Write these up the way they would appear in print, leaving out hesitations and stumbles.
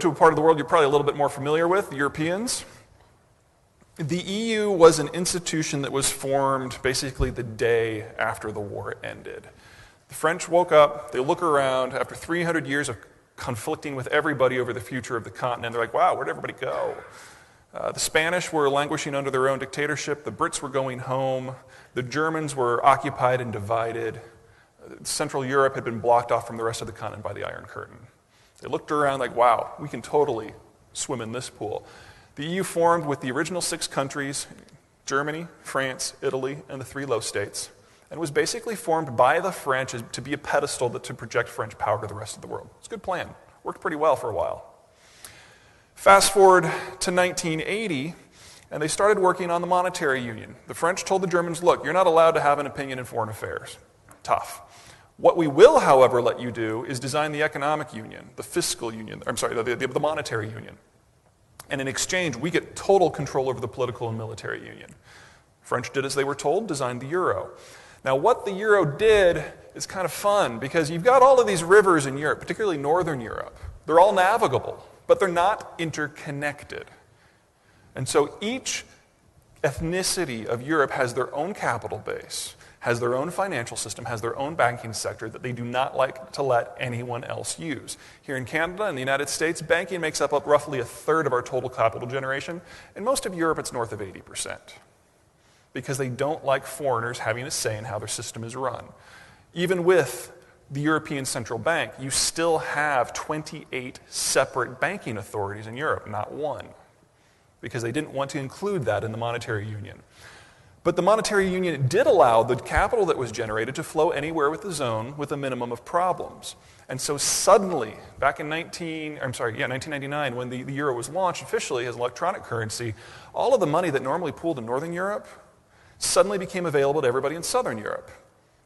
to a part of the world you're probably a little bit more familiar with, the Europeans. The EU was an institution that was formed basically the day after the war ended. The French woke up, they look around, after 300 years of conflicting with everybody over the future of the continent, they're like, wow, where'd everybody go? The Spanish were languishing under their own dictatorship, the Brits were going home, the Germans were occupied and divided, Central Europe had been blocked off from the rest of the continent by the Iron Curtain. They looked around like, wow, we can totally swim in this pool. The EU formed with the original 6 countries, Germany, France, Italy, and the 3 low states, and was basically formed by the French to be a pedestal to project French power to the rest of the world. It's a good plan. Worked pretty well for a while. Fast forward to 1980, and they started working on the monetary union. The French told the Germans, look, you're not allowed to have an opinion in foreign affairs. Tough. What we will, however, let you do is design the economic union, the fiscal union, the monetary union. And in exchange, we get total control over the political and military union. French did as they were told, designed the euro. Now, what the euro did is kind of fun, because you've got all of these rivers in Europe, particularly Northern Europe. They're all navigable, but they're not interconnected. And so each ethnicity of Europe has their own capital base, has their own financial system, has their own banking sector that they do not like to let anyone else use. Here in Canada and the United States, banking makes up roughly a third of our total capital generation. In most of Europe, it's north of 80%, because they don't like foreigners having a say in how their system is run. Even with the European Central Bank, you still have 28 separate banking authorities in Europe, not one, because they didn't want to include that in the monetary union. But the monetary union did allow the capital that was generated to flow anywhere with the zone with a minimum of problems. And so suddenly, back in 1999, when the euro was launched officially as electronic currency, all of the money that normally pooled in Northern Europe suddenly became available to everybody in Southern Europe.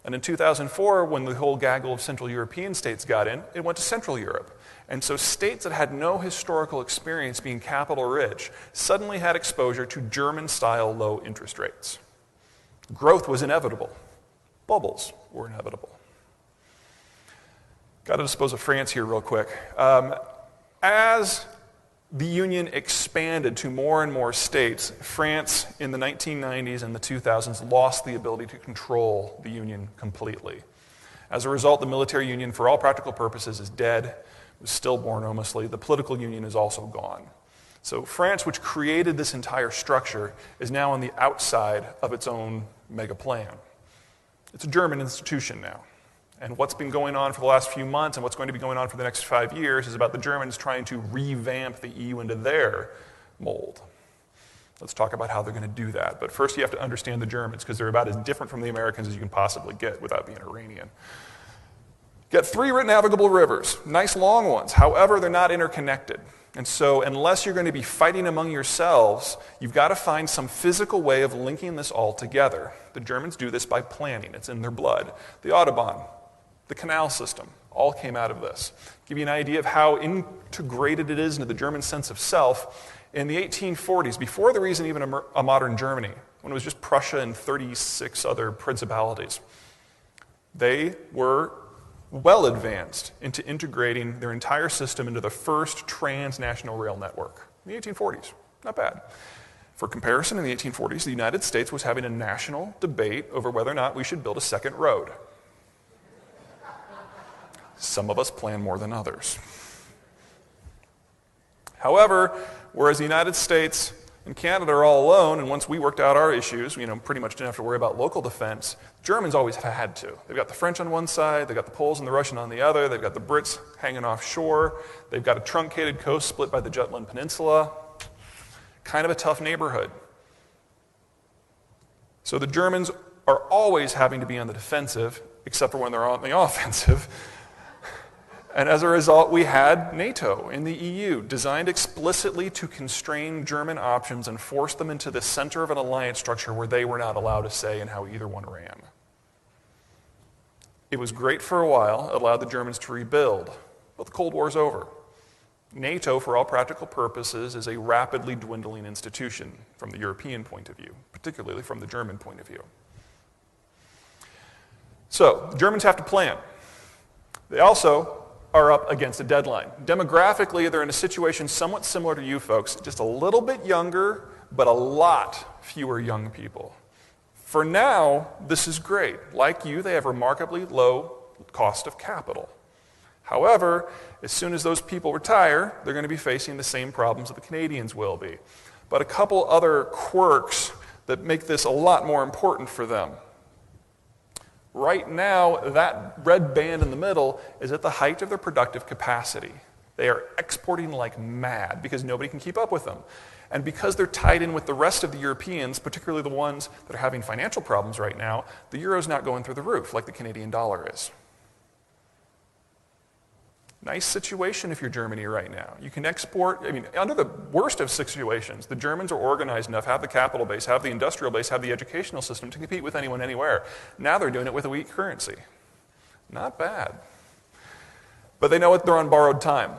And in 2004, when the whole gaggle of Central European states got in, it went to Central Europe. And so states that had no historical experience being capital rich suddenly had exposure to German-style low interest rates. Growth was inevitable. Bubbles were inevitable. Got to dispose of France here real quick. As the union expanded to more and more states, France in the 1990s and the 2000s lost the ability to control the union completely. As a result, the military union, for all practical purposes, is dead. It was stillborn almostly. The political union is also gone. So France, which created this entire structure, is now on the outside of its own mega plan. It's a German institution now. And what's been going on for the last few months and what's going to be going on for the next 5 years is about the Germans trying to revamp the EU into their mold. Let's talk about how they're going to do that. But first you have to understand the Germans, because they're about as different from the Americans as you can possibly get without being Iranian. Got 3 navigable rivers, nice long ones. However, they're not interconnected. And so unless you're going to be fighting among yourselves, you've got to find some physical way of linking this all together. The Germans do this by planning. It's in their blood. The Autobahn, the canal system, all came out of this. Give you an idea of how integrated it is into the German sense of self. In the 1840s, before there was even a modern Germany, when it was just Prussia and 36 other principalities, they were well advanced into integrating their entire system into the first transnational rail network in the 1840s. Not bad. For comparison, in the 1840s, the United States was having a national debate over whether or not we should build a second road. Some of us plan more than others. However, whereas the United States and Canada are all alone, and once we worked out our issues, pretty much didn't have to worry about local defense, Germans always had to. They've got the French on one side, they've got the Poles and the Russian on the other, they've got the Brits hanging offshore, they've got a truncated coast split by the Jutland Peninsula. Kind of a tough neighborhood. So the Germans are always having to be on the defensive, except for when they're on the offensive. And as a result, we had NATO in the EU, designed explicitly to constrain German options and force them into the center of an alliance structure where they were not allowed a say in how either one ran. It was great for a while. It allowed the Germans to rebuild. But the Cold War's over. NATO, for all practical purposes, is a rapidly dwindling institution from the European point of view, particularly from the German point of view. So, the Germans have to plan. They also are up against a deadline. Demographically, they're in a situation somewhat similar to you folks, just a little bit younger, but a lot fewer young people. For now, this is great. Like you, they have remarkably low cost of capital. However, as soon as those people retire, they're going to be facing the same problems that the Canadians will be. But a couple other quirks that make this a lot more important for them. Right now, that red band in the middle is at the height of their productive capacity. They are exporting like mad because nobody can keep up with them. And because they're tied in with the rest of the Europeans, particularly the ones that are having financial problems right now, the euro's not going through the roof like the Canadian dollar is. Nice situation if you're Germany right now. You can export, under the worst of situations, the Germans are organized enough, have the capital base, have the industrial base, have the educational system to compete with anyone anywhere. Now they're doing it with a weak currency. Not bad. But they know they're on borrowed time.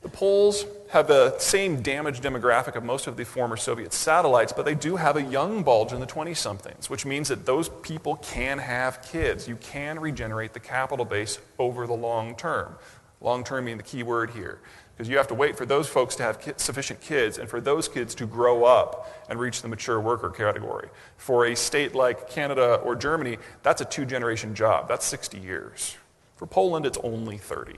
The Poles have the same damaged demographic of most of the former Soviet satellites, but they do have a young bulge in the 20-somethings, which means that those people can have kids. You can regenerate the capital base over the long term. Long term being the key word here, because you have to wait for those folks to have sufficient kids and for those kids to grow up and reach the mature worker category. For a state like Canada or Germany, that's a 2-generation job. That's 60 years. For Poland, it's only 30.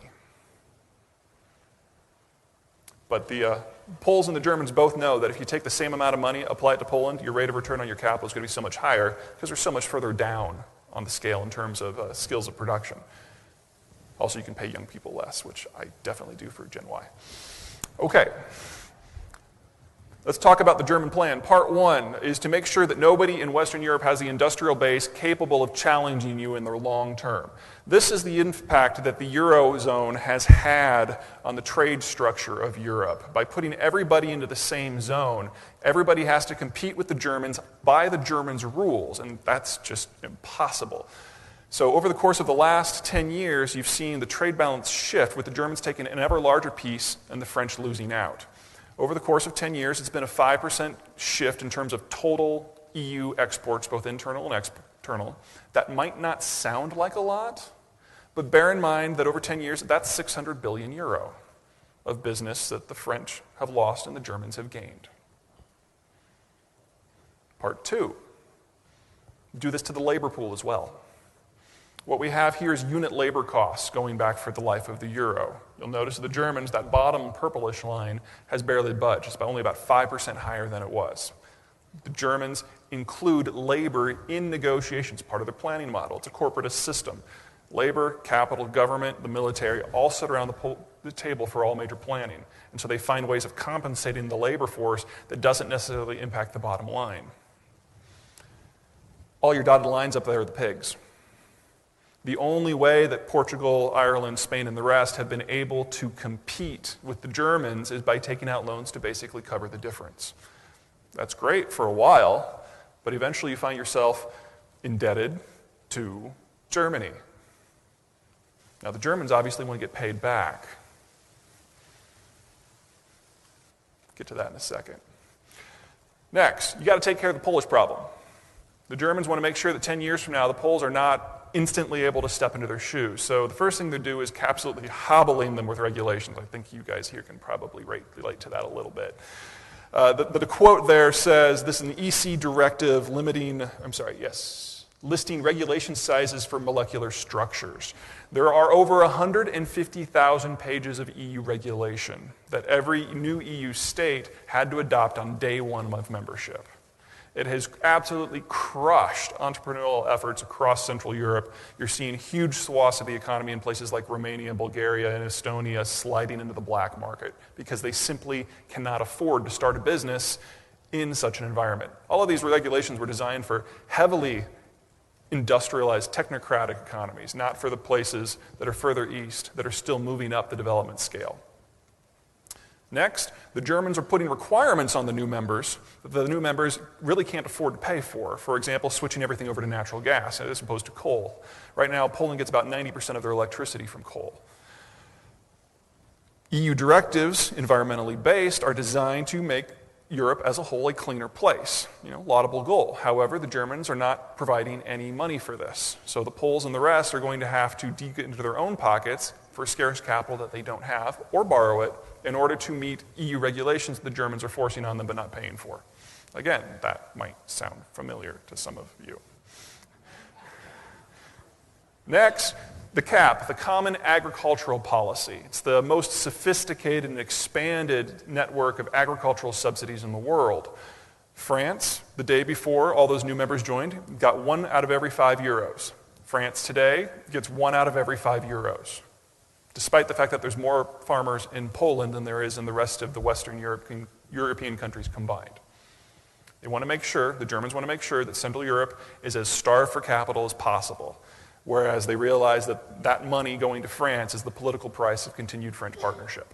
But the Poles and the Germans both know that if you take the same amount of money, apply it to Poland, your rate of return on your capital is going to be so much higher because they're so much further down on the scale in terms of skills of production. Also, you can pay young people less, which I definitely do for Gen Y. Okay. Let's talk about the German plan. Part 1 is to make sure that nobody in Western Europe has the industrial base capable of challenging you in the long term. This is the impact that the Eurozone has had on the trade structure of Europe. By putting everybody into the same zone, everybody has to compete with the Germans by the Germans' rules, and that's just impossible. So over the course of the last 10 years, you've seen the trade balance shift, with the Germans taking an ever larger piece and the French losing out. Over the course of 10 years, it's been a 5% shift in terms of total EU exports, both internal and external. That might not sound like a lot, but bear in mind that over 10 years, that's 600 billion euro of business that the French have lost and the Germans have gained. Part 2, do this to the labor pool as well. What we have here is unit labor costs going back for the life of the euro. You'll notice the Germans, that bottom purplish line, has barely budged. It's only about 5% higher than it was. The Germans include labor in negotiations, part of their planning model. It's a corporatist system. Labor, capital, government, the military all sit around the table for all major planning. And so they find ways of compensating the labor force that doesn't necessarily impact the bottom line. All your dotted lines up there are the pigs. The only way that Portugal, Ireland, Spain, and the rest have been able to compete with the Germans is by taking out loans to basically cover the difference. That's great for a while, but eventually you find yourself indebted to Germany. Now, the Germans obviously want to get paid back. Get to that in a second. Next, you got to take care of the Polish problem. The Germans want to make sure that 10 years from now, the Poles are not instantly able to step into their shoes. So the first thing they do is absolutely hobbling them with regulations. I think you guys here can probably relate to that a little bit. The quote there says, this is an EC directive listing regulation sizes for molecular structures. There are over 150,000 pages of EU regulation that every new EU state had to adopt on day 1 of membership. It has absolutely crushed entrepreneurial efforts across Central Europe. You're seeing huge swaths of the economy in places like Romania, Bulgaria, and Estonia sliding into the black market because they simply cannot afford to start a business in such an environment. All of these regulations were designed for heavily industrialized, technocratic economies, not for the places that are further east, that are still moving up the development scale. Next, the Germans are putting requirements on the new members that the new members really can't afford to pay for. For example, switching everything over to natural gas as opposed to coal. Right now, Poland gets about 90% of their electricity from coal. EU directives, environmentally based, are designed to make Europe as a whole a cleaner place. Laudable goal. However, the Germans are not providing any money for this. So the Poles and the rest are going to have to dig into their own pockets for scarce capital that they don't have, or borrow it, in order to meet EU regulations the Germans are forcing on them but not paying for. Again, that might sound familiar to some of you. Next, the CAP, the Common Agricultural Policy. It's the most sophisticated and expanded network of agricultural subsidies in the world. France, the day before all those new members joined, got 1 out of every 5 euros. France today gets 1 out of every 5 euros, despite the fact that there's more farmers in Poland than there is in the rest of the Western European countries combined. They want to make sure, the Germans want to make sure that Central Europe is as starved for capital as possible, whereas they realize that that money going to France is the political price of continued French partnership.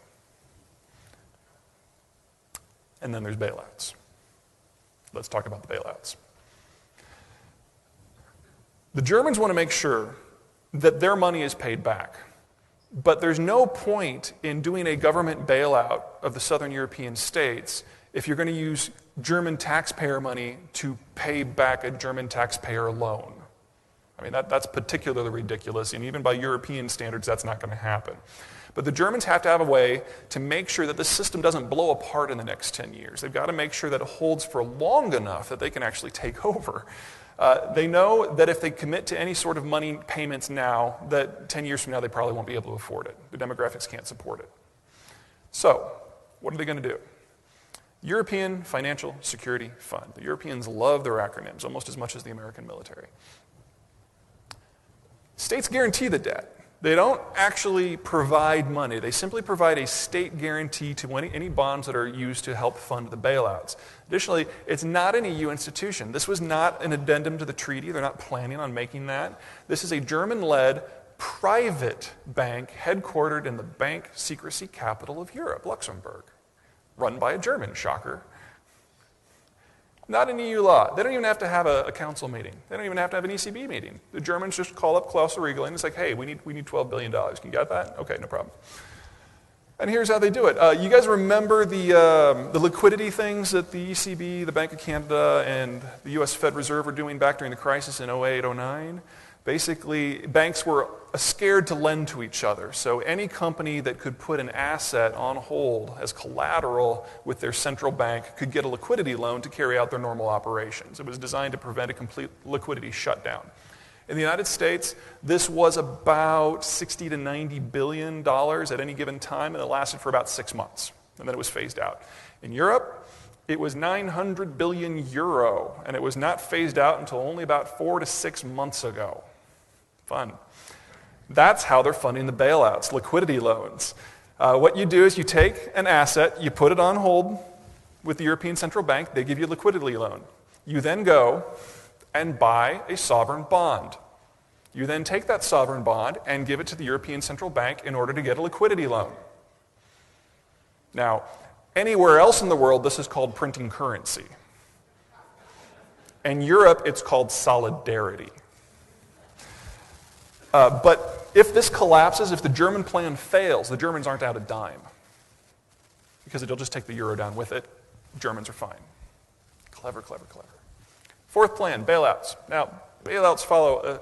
And then there's bailouts. Let's talk about the bailouts. The Germans want to make sure that their money is paid back. But there's no point in doing a government bailout of the southern European states if you're going to use German taxpayer money to pay back a German taxpayer loan. I mean, that's particularly ridiculous, and even by European standards, that's not going to happen. But the Germans have to have a way to make sure that the system doesn't blow apart in the next 10 years. They've got to make sure that it holds for long enough that they can actually take over. They know that if they commit to any sort of money payments now, that 10 years from now they probably won't be able to afford it. The demographics can't support it. So, what are they going to do? European Financial Security Fund. The Europeans love their acronyms almost as much as the American military. States guarantee the debt. They don't actually provide money. They simply provide a state guarantee to any bonds that are used to help fund the bailouts. Additionally, it's not an EU institution. This was not an addendum to the treaty. They're not planning on making that. This is a German-led private bank headquartered in the bank secrecy capital of Europe, Luxembourg, run by a German, shocker. Not an EU law. They don't even have to have a council meeting. They don't even have to have an ECB meeting. The Germans just call up Klaus Regling and it's like, hey, we need $12 billion. Can you get that? Okay, no problem. And here's how they do it. You guys remember the liquidity things that the ECB, the Bank of Canada, and the U.S. Fed Reserve were doing back during the crisis in 08, 09? Basically, banks were scared to lend to each other. So any company that could put an asset on hold as collateral with their central bank could get a liquidity loan to carry out their normal operations. It was designed to prevent a complete liquidity shutdown. In the United States, this was about $60 to $90 billion at any given time, and it lasted for about 6 months, and then it was phased out. In Europe, it was 900 billion euro, and it was not phased out until only about 4 to 6 months ago. Fun. That's how they're funding the bailouts, liquidity loans. What you do is you take an asset, you put it on hold with the European Central Bank, they give you a liquidity loan. You then go and buy a sovereign bond. You then take that sovereign bond and give it to the European Central Bank in order to get a liquidity loan. Now, anywhere else in the world, this is called printing currency. In Europe, it's called solidarity. But if this collapses, if the German plan fails, the Germans aren't out a dime. Because it'll just take the euro down with it. Germans are fine. Clever, clever, clever. Fourth plan, bailouts. Now, bailouts follow,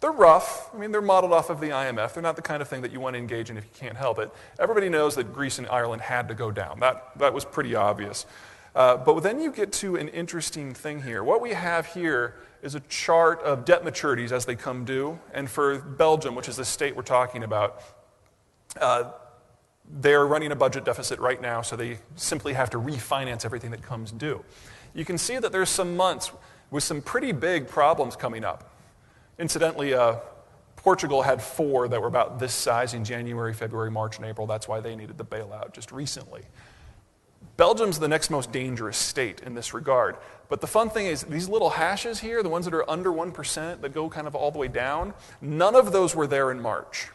they're rough. I mean, they're modeled off of the IMF. They're not the kind of thing that you want to engage in if you can't help it. Everybody knows that Greece and Ireland had to go down. That was pretty obvious. But then you get to an interesting thing here. What we have here is a chart of debt maturities as they come due. And for Belgium, which is the state we're talking about, they're running a budget deficit right now, so they simply have to refinance everything that comes due. You can see that there's some months with some pretty big problems coming up. Incidentally, Portugal had 4 that were about this size in January, February, March, and April. That's why they needed the bailout just recently. Belgium's the next most dangerous state in this regard. But the fun thing is these little hashes here, the ones that are under 1% that go kind of all the way down, none of those were there in March.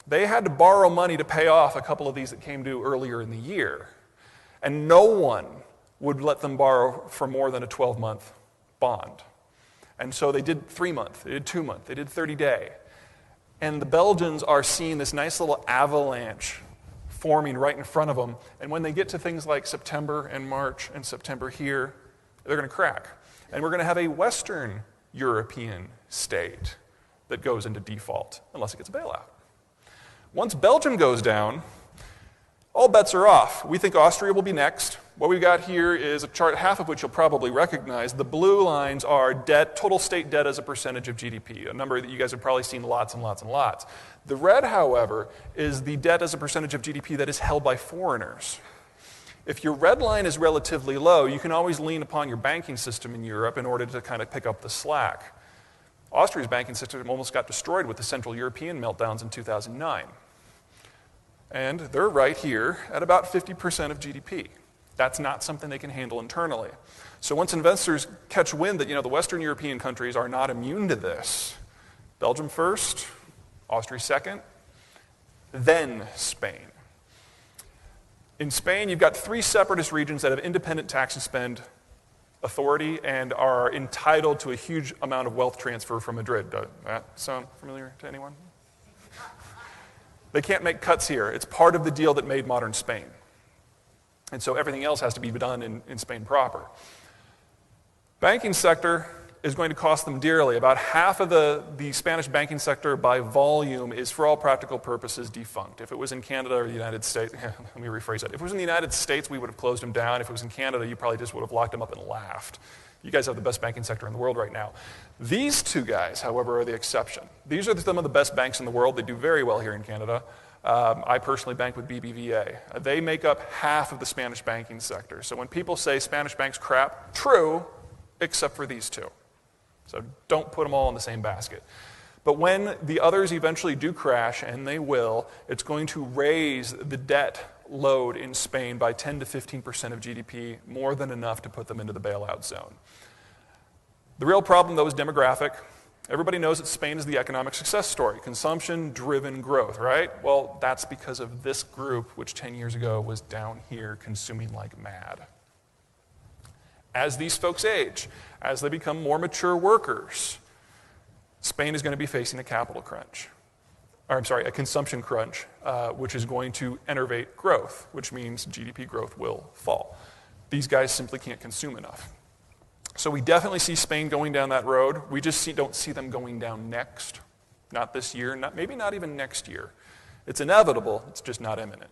They had to borrow money to pay off a couple of these that came due earlier in the year. And no one would let them borrow for more than a 12-month bond. And so they did 3-month, they did 2-month, they did 30-day. And the Belgians are seeing this nice little avalanche forming right in front of them. And when they get to things like September and March and September here, they're going to crack. And we're going to have a Western European state that goes into default unless it gets a bailout. Once Belgium goes down, all bets are off. We think Austria will be next. What we've got here is a chart, half of which you'll probably recognize. The blue lines are debt, total state debt as a percentage of GDP, a number that you guys have probably seen lots and lots and lots. The red, however, is the debt as a percentage of GDP that is held by foreigners. If your red line is relatively low, you can always lean upon your banking system in Europe in order to kind of pick up the slack. Austria's banking system almost got destroyed with the Central European meltdowns in 2009. And they're right here at about 50% of GDP. That's not something they can handle internally. So once investors catch wind that the Western European countries are not immune to this, Belgium first, Austria second, then Spain. In Spain, you've got 3 separatist regions that have independent tax and spend authority and are entitled to a huge amount of wealth transfer from Madrid. Does that sound familiar to anyone? They can't make cuts here. It's part of the deal that made modern Spain. And so everything else has to be done in Spain proper. Banking sector is going to cost them dearly. About half of the Spanish banking sector by volume is, for all practical purposes, defunct. If it was in Canada or the United States, let me rephrase that. If it was in the United States, we would have closed them down. If it was in Canada, you probably just would have locked them up and laughed. You guys have the best banking sector in the world right now. These 2 guys, however, are the exception. These are some of the best banks in the world. They do very well here in Canada. I personally bank with BBVA. They make up half of the Spanish banking sector. So when people say Spanish banks crap, true, except for these 2. So don't put them all in the same basket. But when the others eventually do crash, and they will, it's going to raise the debt load in Spain by 10 to 15% of GDP, more than enough to put them into the bailout zone. The real problem, though, is demographic. Everybody knows that Spain is the economic success story, consumption-driven growth, right? Well, that's because of this group, which 10 years ago was down here consuming like mad. As these folks age, as they become more mature workers, Spain is going to be facing a capital crunch. A consumption crunch, which is going to enervate growth, which means GDP growth will fall. These guys simply can't consume enough. So we definitely see Spain going down that road. We just don't see them going down next. Not this year, maybe not even next year. It's inevitable, it's just not imminent.